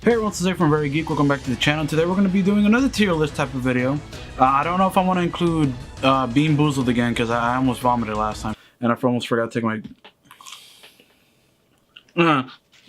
Hey everyone, it's Zay from Very Geek. Welcome back to the channel. Today we're going to be doing another tier list type of video. I don't know if I want to include Bean Boozled again because I almost vomited last time. And I almost forgot to take my... So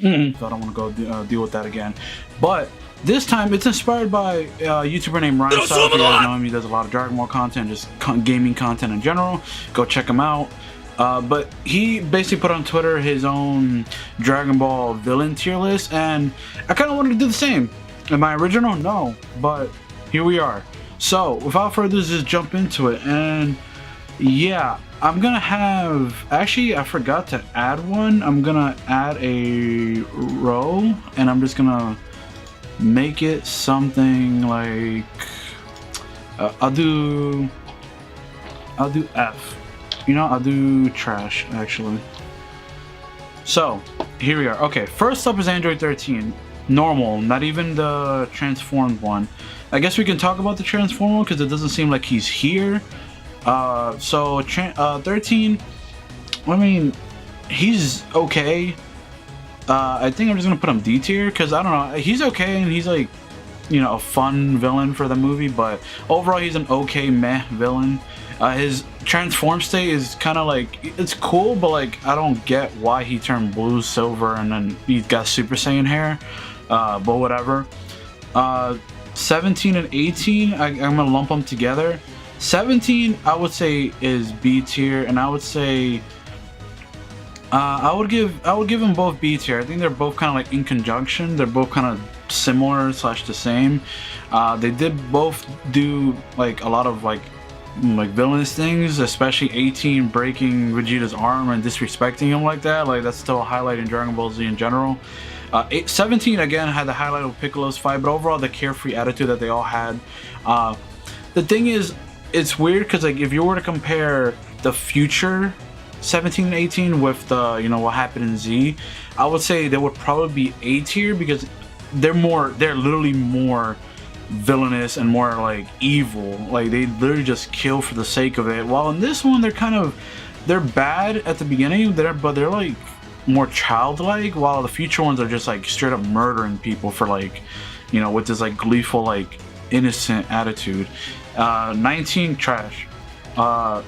I don't want to go deal with that again. But this time it's inspired by a YouTuber named Rhymestyles. If you guys know him, he does a lot of Dragon Ball content, just gaming content in general. Go check him out. But he basically put on Twitter his own Dragon Ball villain tier list, and I kind of wanted to do the same. Am I original? No, but here we are. So without further ado, just jump into it. And yeah, I'm gonna have, actually I forgot to add one. I'm gonna add a row, and I'm just gonna make it something like I'll do F. You know, I'll do trash, actually. So, here we are. Okay, first up is Android 13. Normal, not even the transformed one. I guess we can talk about the transformed one because it doesn't seem like he's here. 13, I mean, he's okay. I think I'm just gonna put him D tier because I don't know, he's okay and he's like, you know, a fun villain for the movie, but overall he's an okay meh villain. His transform state is kind of like, it's cool, but like I don't get why he turned blue, silver, and then he's got Super Saiyan hair, but whatever. 17 and 18, I'm gonna lump them together. 17 I would say is B tier, and I would say I would give them both B tier. I think they're both kind of like in conjunction. They're both kind of similar / the same. They did both do like a lot of like villainous things, especially 18 breaking Vegeta's arm and disrespecting him like that. Like that's still a highlight in Dragon Ball Z in general. 17 again had the highlight of Piccolo's fight, but overall the carefree attitude that they all had. The thing is, it's weird because like if you were to compare the future 17 and 18 with the, you know, what happened in Z, I would say they would probably be A tier because they're literally more villainous and more like evil. Like they literally just kill for the sake of it, while in this one they're bad at the beginning, but they're like more childlike, while the future ones are just like straight up murdering people for like, you know, with this like gleeful like innocent attitude. 19 trash. We're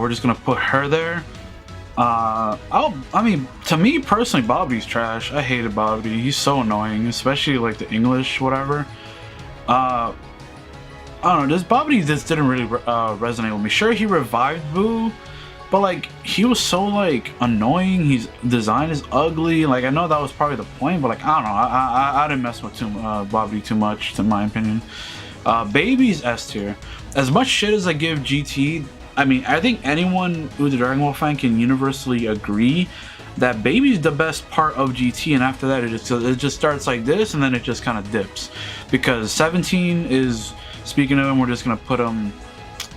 just gonna put her there. I mean, to me personally, Bobby's trash. I hated Bobby. He's so annoying, especially like the English whatever. I don't know, this Bobby just didn't really resonate with me. Sure, he revived Boo, but like he was so like annoying. His design is ugly. Like I know that was probably the point, but like I don't know, I didn't mess with Bobby too much, in my opinion. Baby's S tier. As much shit as I give GT, I mean, I think anyone who's a Dragon Ball fan can universally agree that Baby's the best part of GT, and after that it just starts like this, and then it just kind of dips. Because 17 is, speaking of him, we're just gonna put him,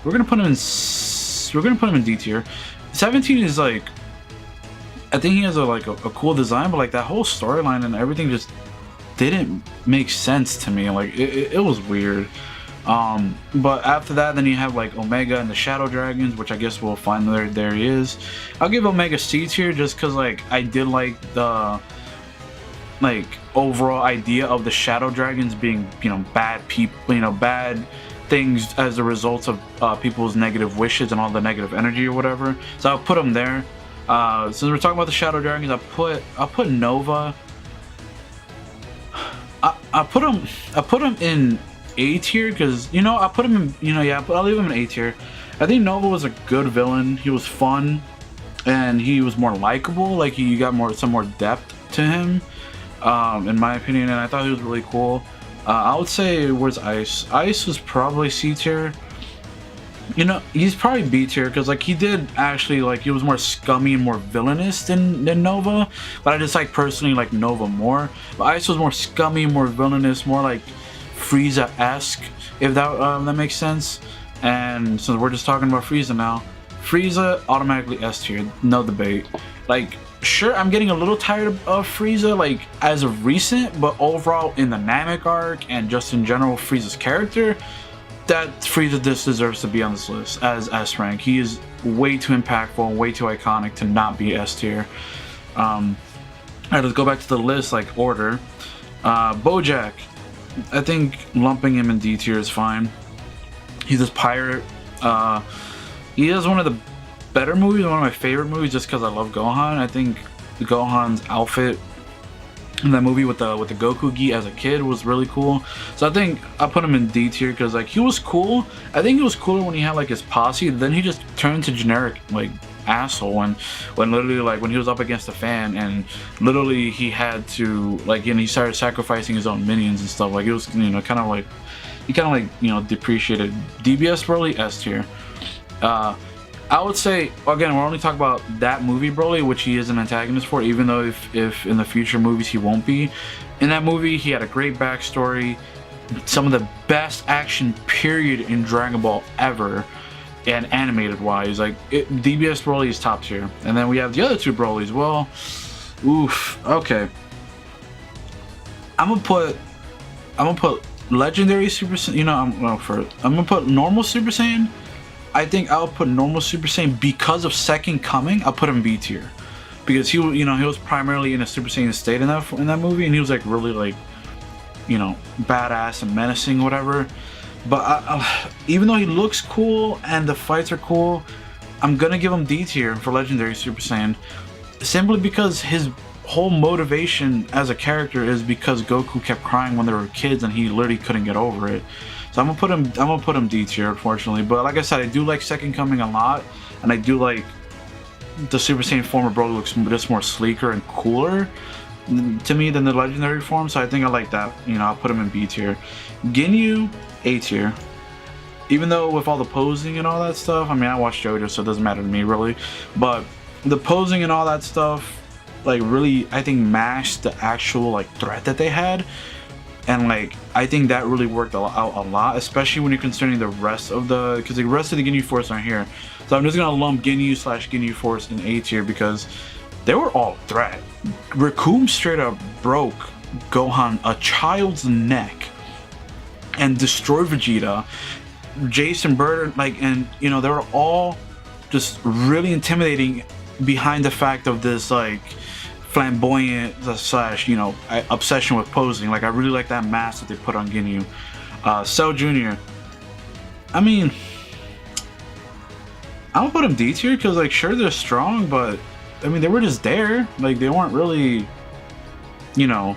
we're gonna put him in D tier. 17 is like, I think he has a cool design, but like that whole storyline and everything just didn't make sense to me. Like it was weird. But after that, then you have like Omega and the Shadow Dragons, which I guess we'll find there he is. I'll give Omega C tier just because like I did like the like overall idea of the Shadow Dragons being, you know, bad people, you know, bad things as a result of people's negative wishes and all the negative energy or whatever. So I'll put them there. Since we're talking about the Shadow Dragons, I'll put Nova. I put him in A tier because, you know, I put him in, you know, yeah, I'll leave him in A tier. I think Nova was a good villain. He was fun and he was more likable. Like you got some more depth to him, in my opinion, and I thought he was really cool. I would say, where's Ice? Ice was probably C tier. You know, he's probably B tier because like he did actually, like he was more scummy and more villainous than Nova, but I just like personally like Nova more. But Ice was more scummy, more villainous, more like Frieza-esque, if that makes sense. And since we're just talking about Frieza now, Frieza automatically S tier, no debate. Like sure, I'm getting a little tired of Frieza like as of recent, but overall in the Namek arc and just in general Frieza's character, that Frieza deserves to be on this list as S rank. He is way too impactful and way too iconic to not be S tier. Alright, let's go back to the list, like order. Bojack, I think lumping him in D tier is fine. He's this pirate. He has one of the better movies, one of my favorite movies, just because I love Gohan. I think Gohan's outfit in that movie with the Goku gi as a kid was really cool. So I think I put him in D tier because like he was cool. I think he was cooler when he had like his posse. Then he just turned to generic like asshole when literally like when he was up against a fan and literally he had to like, you know, he started sacrificing his own minions and stuff. Like it was, you know, kind of like he kind of like, you know, depreciated. DBS Broly S tier. I would say, again, we're only talking about that movie Broly, which he is an antagonist for, even though if in the future movies he won't be. In that movie, he had a great backstory, some of the best action period in Dragon Ball ever, and animated wise, like DBS Broly is top tier. And then we have the other two Brolys. Well, oof, okay. I'm gonna put Legendary Super Saiyan. You know, I'm gonna put normal Super Saiyan. I think I'll put normal Super Saiyan because of Second Coming. I'll put him B tier because he, you know, he was primarily in a Super Saiyan state in that movie, and he was like really like, you know, badass and menacing, whatever. But even though he looks cool and the fights are cool, I'm gonna give him D tier for Legendary Super Saiyan, simply because his whole motivation as a character is because Goku kept crying when they were kids and he literally couldn't get over it. So I'm gonna put him D tier, unfortunately. But like I said, I do like Second Coming a lot, and I do like the Super Saiyan form of Broly looks just more sleeker and cooler to me than the Legendary form. So I think I like that. You know, I'll put him in B tier. Ginyu, A tier. Even though with all the posing and all that stuff, I mean, I watch JoJo, so it doesn't matter to me really. But the posing and all that stuff, like really, I think matched the actual like threat that they had. And like I think that really worked out a lot, especially when you're considering the rest of the, because the rest of the Ginyu Force aren't here. So I'm just gonna lump Ginyu Force in A tier because they were all threat. Recoome straight up broke Gohan a child's neck and destroyed Vegeta. Jason Bird, like, and you know, they were all just really intimidating behind the fact of this like flamboyant slash, you know, obsession with posing. Like I really like that mask that they put on Ginyu. Cell Jr. I mean, I'm gonna put him D tier because like sure they're strong, but I mean they were just there. Like they weren't really, you know,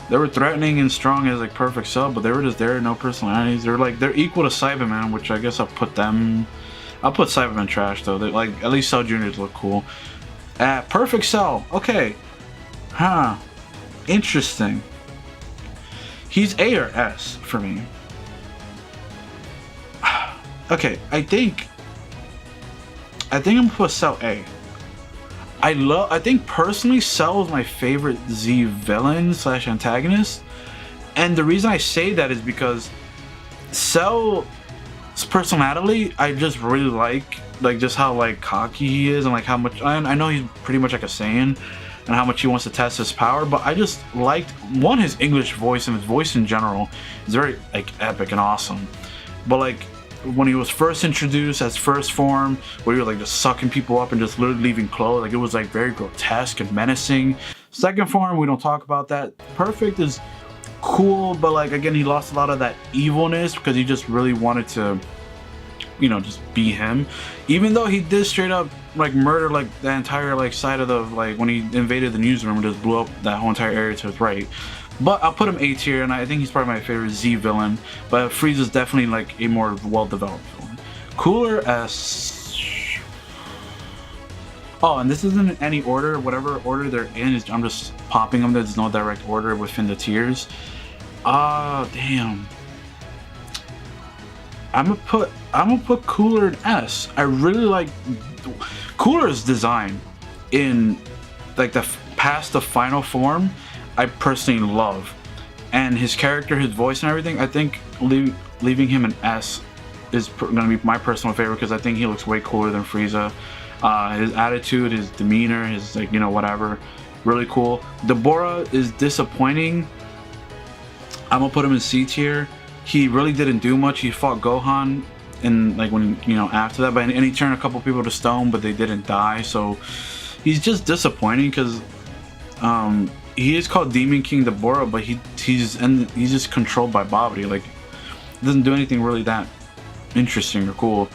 they were threatening and strong as like perfect Cell, but they were just there, no personalities. They're equal to Cyberman, which I guess I'll put Cyberman trash though. They, like at least Cell Juniors look cool. Perfect Cell, okay. Huh. Interesting. He's A or S for me. Okay, I think I'm gonna put Cell A. I think personally Cell is my favorite Z villain slash antagonist. And the reason I say that is because Cell's personality I just really like just how like cocky he is and like how much I know he's pretty much like a Saiyan and how much he wants to test his power, but I just liked his English voice, and his voice in general is very like epic and awesome. But like when he was first introduced as first form, where he was like just sucking people up and just literally leaving clothes, like it was like very grotesque and menacing. Second form, we don't talk about that. Perfect is cool, but like again he lost a lot of that evilness because he just really wanted to, you know, just be him. Even though he did straight up like murder like the entire like side of the, like when he invaded the newsroom and just blew up that whole entire area to his right. But I'll put him A tier, and I think he's probably my favorite Z villain. But Frieza's definitely like a more well-developed villain. Cooler S. Oh, and this isn't in any order. Whatever order they're in, I'm just popping them. There's no direct order within the tiers. Damn. I'm gonna put Cooler in S. I really like Cooler's design in like past the final form. I personally love, and his character, his voice, and everything. I think leaving him an S is gonna be my personal favorite because I think he looks way cooler than Frieza. His attitude, his demeanor, his like, you know, whatever, really cool. Deborah is disappointing. I'm gonna put him in C tier. He really didn't do much. He fought Gohan and like when, you know, after that, but and he turned a couple people to stone, but they didn't die. So he's just disappointing because He is called Demon King Deborah, but he's just controlled by Babidi. Like, doesn't do anything really that interesting or cool.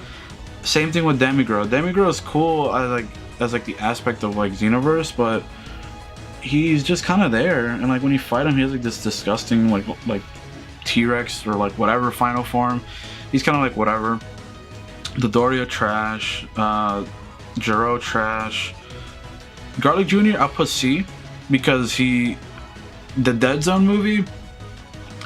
Same thing with Demigirl. Demigirl is cool as like the aspect of like Xenoverse, but he's just kind of there. And like when you fight him, he has like this disgusting like T-Rex or like whatever final form. He's kind of like whatever. Dodoria trash. Jiro trash. Garlic Jr. I'll put C because the Dead Zone movie,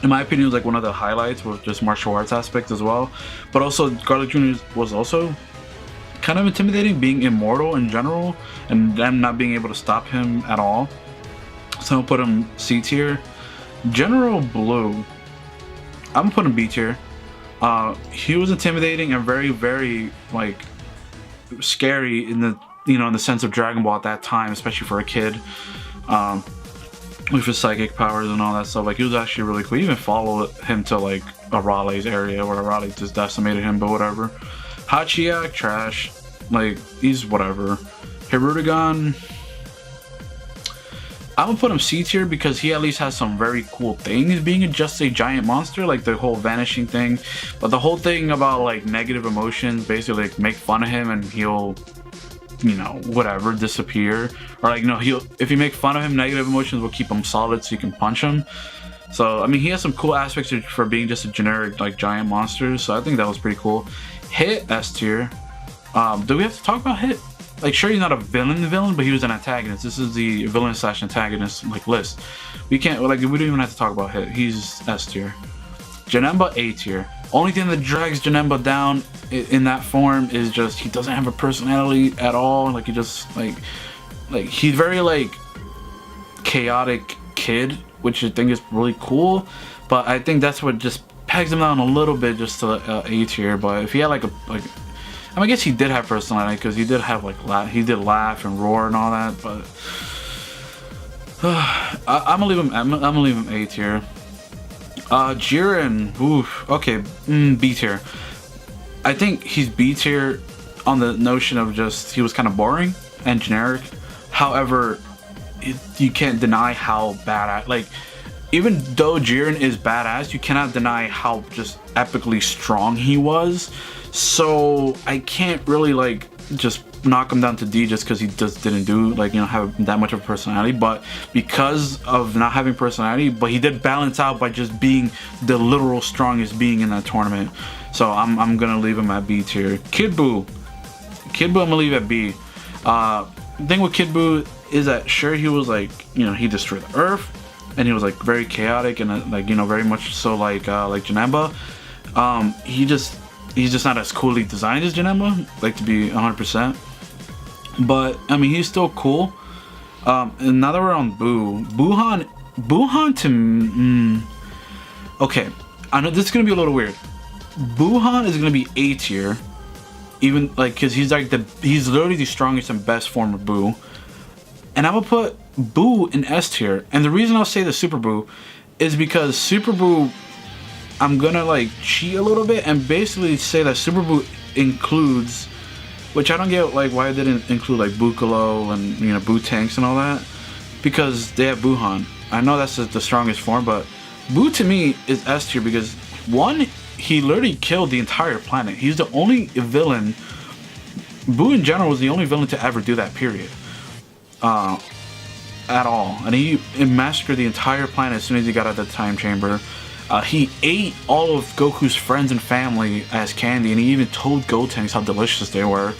in my opinion, was like one of the highlights with just martial arts aspect as well. But also Garlic Jr. was also kind of intimidating, being immortal in general and them not being able to stop him at all. So I'll put him C tier. General Blue, I'm gonna put him B tier. He was intimidating and very, very like scary in the in the sense of Dragon Ball at that time, especially for a kid. With his psychic powers and all that stuff. Like, he was actually really cool. You even followed him to like Aralei's area where Arale just decimated him, but whatever. Hachiyak, trash. Like, he's whatever. Hirudegan, I'm gonna put him C tier because he at least has some very cool things being just a giant monster, like the whole vanishing thing. But the whole thing about like negative emotions, basically like make fun of him and he'll, whatever, disappear. Or like, if you make fun of him, negative emotions will keep him solid so you can punch him. So, I mean, he has some cool aspects for being just a generic, like, giant monster. So I think that was pretty cool. Hit, S tier. Do we have to talk about Hit? Like, sure, he's not a villain, but he was an antagonist. This is the villain/antagonist, like, list. We don't even have to talk about Hit. He's S tier. Janemba, A tier. Only thing that drags Janemba down in that form is just he doesn't have a personality at all. Like, he just like he's very like chaotic kid, which I think is really cool. But I think that's what just pegs him down a little bit just to A tier. But if he had I guess he did have personality because he did have he did laugh and roar and all that. But I'm gonna leave him. I'm gonna leave him A tier. Jiren, oof, okay, B tier. I think he's B tier on the notion of just he was kind of boring and generic. However, you can't deny how badass. Like, even though Jiren is badass, you cannot deny how just epically strong he was. So I can't really just knock him down to D just because he just didn't do have that much of a personality. But because of not having personality, but he did balance out by just being the literal strongest being in that tournament. So I'm gonna leave him at B tier. Kid Buu, I'm gonna leave at B. The thing with Kid Buu is that sure, he was he destroyed the earth and he was very chaotic and very much so like Janemba. He's just not as coolly designed as Janemba, to be 100%. But I mean, he's still cool. And now that we're on Buhan to okay, I know this is gonna be a little weird. Buhan is gonna be A tier, even because he's he's literally the strongest and best form of Buu. And I'm gonna put Buu in S tier. And the reason I'll say the Super Buu is because Super Buu, I'm gonna cheat a little bit and basically say that Super Buu includes, which I don't get why it didn't include Piccolo and Buu tanks and all that, because they have Buhan. I know that's the strongest form, but Buu to me is S tier because one, he literally killed the entire planet. He's the only villain. Buu in general was the only villain to ever do that, period. At all. And he massacred the entire planet as soon as he got out of the time chamber. He ate all of Goku's friends and family as candy, and he even told Gotenks how delicious they were.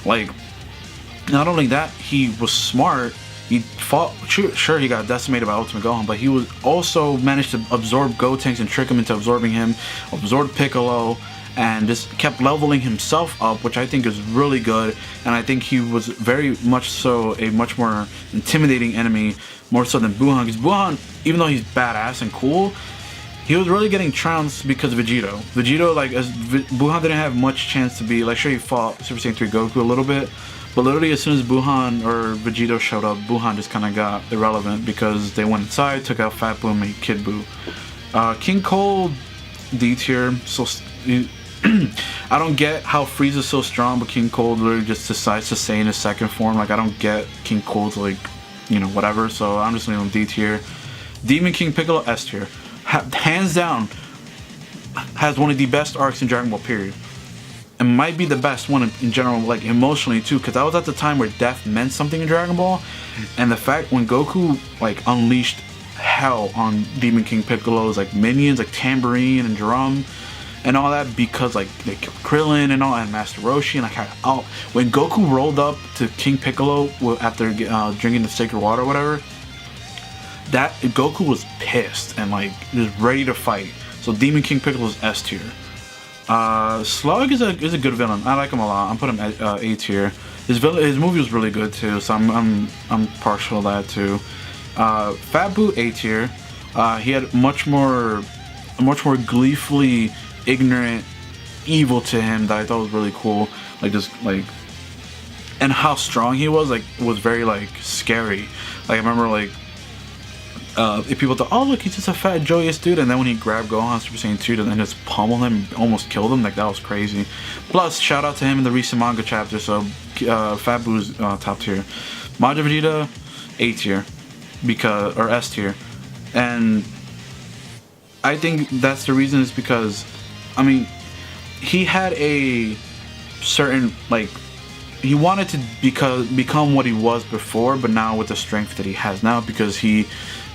Not only that, he was smart. He fought, sure, he got decimated by Ultimate Gohan, but he was also managed to absorb Gotenks and trick him into absorbing him, absorbed Piccolo, and just kept leveling himself up, which I think is really good. And I think he was very much so a much more intimidating enemy, more so than Buhan, because Buhan, even though he's badass and cool, he was really getting trounced because of Vegito. Buhan didn't have much chance to be, sure, he fought Super Saiyan 3 Goku a little bit, but literally as soon as Buhan or Vegito showed up, Buhan just kind of got irrelevant because they went inside, took out Fat Buu, and made Kid Buu. King Cold, D tier. So I don't get how Frieza's so strong, but King Cold literally just decides to stay in his second form. I don't get King Cold's you know, whatever. So I'm just leaving him D tier. Demon King Piccolo S tier. Hands down, has one of the best arcs in Dragon Ball period. It might be the best one in general, like emotionally too, because that was at the time where death meant something in Dragon Ball, and the fact when Goku like unleashed hell on Demon King Piccolo's like minions, like Tambourine and Drum and all that, because like they killed Krillin and all, and Master Roshi, and like when Goku rolled up to King Piccolo after drinking the sacred water or whatever, that Goku was pissed and like just ready to fight. So Demon King Piccolo's S tier. Slug is a good villain. I like him a lot. I'm putting him at A tier. His movie was really good too, so I'm partial to that too. Fat Boo A tier. He had much more gleefully ignorant evil to him that I thought was really cool. Like just like, and how strong he was, like was very like scary. Like I remember like if people thought, oh look, he's just a fat joyous dude, and then when he grabbed Gohan Super Saiyan 2 and just pummeled him, almost killed him, like that was crazy. Plus shout out to him in the recent manga chapter. So Fat Boo's top tier. Majin Vegeta A tier, because, or S tier, and I think that's the reason is because, I mean, he had a certain like, he wanted to become what he was before, but now with the strength that he has now, because he,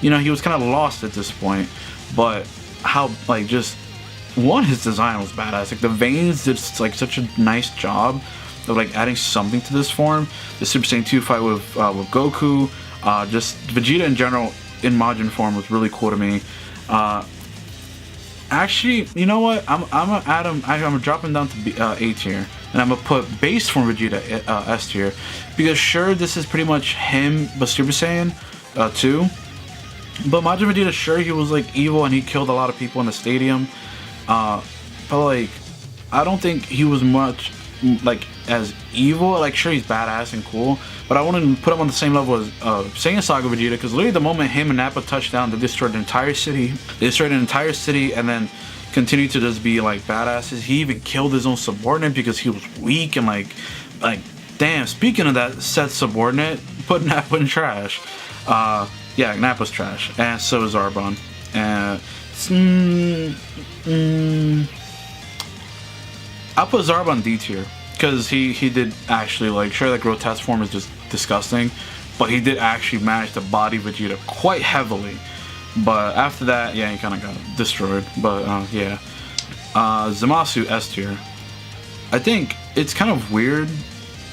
you know, he was kind of lost at this point. But how, like, just one, his design was badass. Like the veins did like such a nice job of like adding something to this form. The Super Saiyan 2 fight with Goku, just Vegeta in general in Majin form was really cool to me. Actually, you know what? I'm dropping down to A tier, and I'm gonna put base form Vegeta S tier, because sure, this is pretty much him but Super Saiyan 2. But Majin Vegeta, sure, he was like evil and he killed a lot of people in the stadium. But like, I don't think he was much like as evil. Like, sure, he's badass and cool, but I wouldn't put him on the same level as Saiyan Saga Vegeta, because literally the moment him and Nappa touched down, they destroyed an entire city. They destroyed an entire city and then continued to just be like badasses. He even killed his own subordinate because he was weak, and like damn. Speaking of that said subordinate, put Nappa in trash. Yeah, Nappa's trash, and so is Zarbon. I'll put Zarbon D tier, because he did actually, like, sure, that grotesque form is just disgusting, but he did actually manage to body Vegeta quite heavily. But after that, yeah, he kind of got destroyed. But yeah, Zamasu S tier. I think it's kind of weird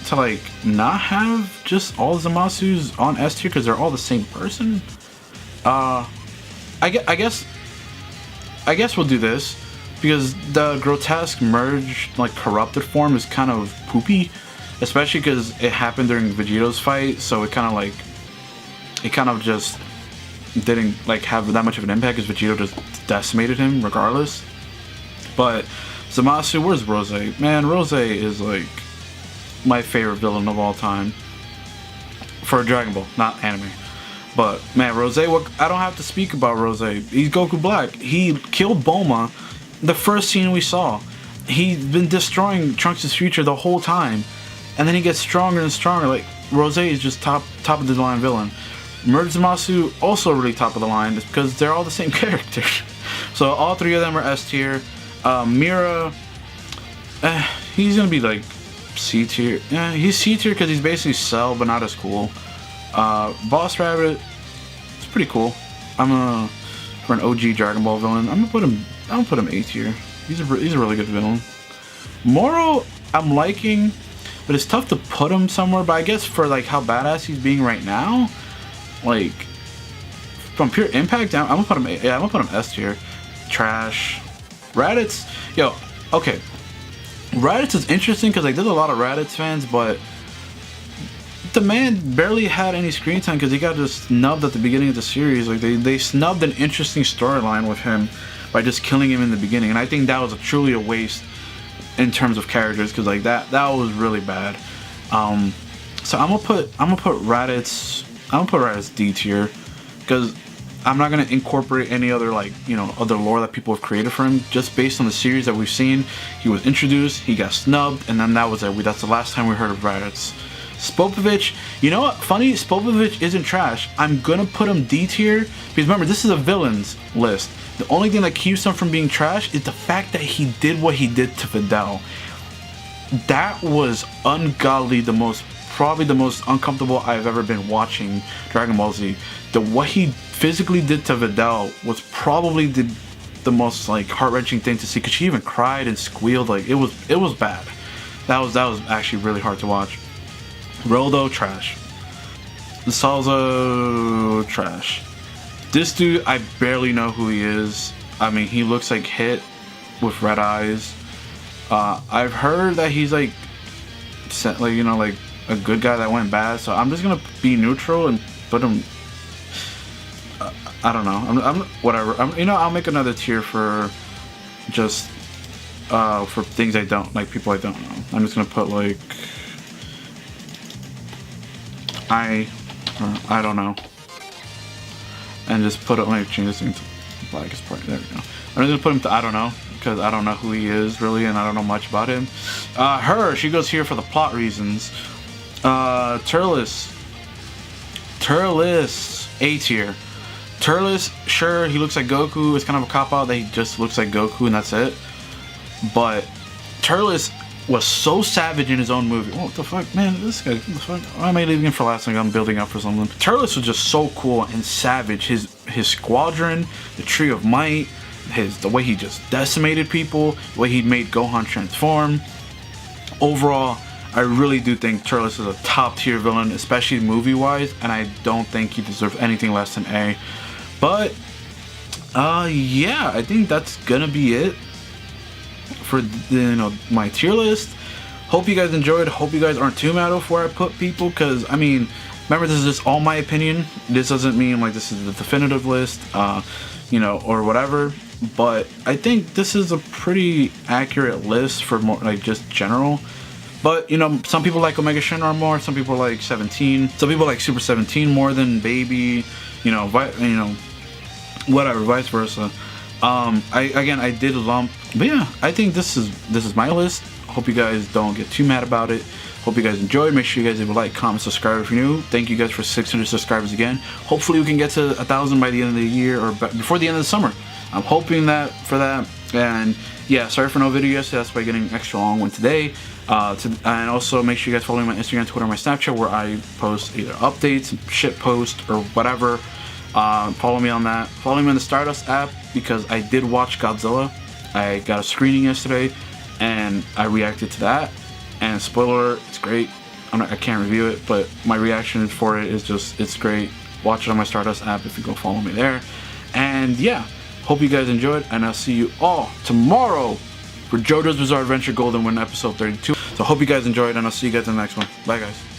to like not have just all Zamasus on S tier, because they're all the same person. I guess we'll do this, because the grotesque merge, like corrupted form, is kind of poopy, especially because it happened during Vegeto's fight, so it kind of just didn't like have that much of an impact, because Vegeta just decimated him regardless. But Zamasu, where's Rose? Man, Rose is like my favorite villain of all time for Dragon Ball, not anime. But man, Rose, I don't have to speak about Rose. He's Goku Black. He killed Bulma the first scene we saw. He's been destroying Trunks' future the whole time, and then he gets stronger and stronger. Like, Rose is just top of the line villain. Merge Zamasu also really top of the line, just because they're all the same character. So all three of them are S tier. Mira, he's gonna be like C tier. Yeah, he's C tier because he's basically Cell, but not as cool. Boss Rabbit, it's pretty cool. For an OG Dragon Ball villain, I'm gonna put him A tier. He's a really good villain. Moro, I'm liking, but it's tough to put him somewhere. But I guess for like how badass he's being right now, like from pure impact, I'm gonna put him S tier. Trash. Raddatz, yo, okay. Raddatz is interesting because like there's a lot of Raddatz fans, but the man barely had any screen time because he got just snubbed at the beginning of the series. Like they snubbed an interesting storyline with him by just killing him in the beginning, and I think that was truly a waste in terms of characters, because like that was really bad. So I'm gonna put Raddatz D tier, because I'm not gonna incorporate any other other lore that people have created for him. Just based on the series that we've seen, he was introduced, he got snubbed, and then that was it. That's the last time we heard of Raddatz. Spopovich, you know what? Funny, Spopovich isn't trash. I'm gonna put him D tier because remember, this is a villains list. The only thing that keeps him from being trash is the fact that he did what he did to Videl. That was ungodly, probably the most uncomfortable I've ever been watching Dragon Ball Z. What he physically did to Videl was probably the most like heart-wrenching thing to see, because she even cried and squealed. Like it was bad. That was actually really hard to watch. Roldo, trash. Salzo, trash. This dude, I barely know who he is. I mean, he looks like Hit with red eyes. I've heard that he's like you know, like a good guy that went bad. So I'm just gonna be neutral and put him. I don't know. I'm whatever. You know, I'll make another tier for just for things I don't like, people I don't know. I'm just gonna put like I don't know, and just put it. Let me change this thing to blackest part. There we go. I'm just gonna put him to I don't know, because I don't know who he is really, and I don't know much about him. She goes here for the plot reasons. Turles, A tier. Turles, sure, he looks like Goku. It's kind of a cop-out that he just looks like Goku and that's it. But Turles was so savage in his own movie. Oh, what the fuck, man? This guy, what the fuck? I may leave him for last thing. I'm building up for something. Turles was just so cool and savage. His squadron, the Tree of Might, the way he just decimated people, the way he made Gohan transform. Overall, I really do think Turles is a top tier villain, especially movie wise, and I don't think he deserves anything less than A. But yeah, I think that's gonna be it for my tier list. Hope you guys enjoyed. Hope you guys aren't too mad with where I put people, because I mean, remember, this is just all my opinion. This doesn't mean like this is the definitive list, or whatever. But I think this is a pretty accurate list for more like just general. But some people like Omega Shenron more, some people like 17, some people like Super 17 more than Baby, whatever, vice versa. I did lump, but yeah, I think this is my list. Hope you guys don't get too mad about it. Hope you guys enjoyed. Make sure you guys leave a like, comment, subscribe if you're new. Thank you guys for 600 subscribers again. Hopefully we can get to 1,000 by the end of the year, or before the end of the summer. I'm hoping for that. And yeah, sorry for no video yesterday. That's why getting extra long one today. And also make sure you guys follow me on my Instagram, Twitter, my Snapchat, where I post either updates, shit post, or whatever. Follow me on that. Follow me on the Stardust app, because I did watch Godzilla. I got a screening yesterday and I reacted to that, and spoiler alert, it's great. I can't review it, but my reaction for it is just, it's great. Watch it on my Stardust app if you go follow me there. And yeah, hope you guys enjoyed, and I'll see you all tomorrow for JoJo's Bizarre Adventure Golden Wind episode 32. So hope you guys enjoyed, and I'll see you guys in the next one. Bye guys.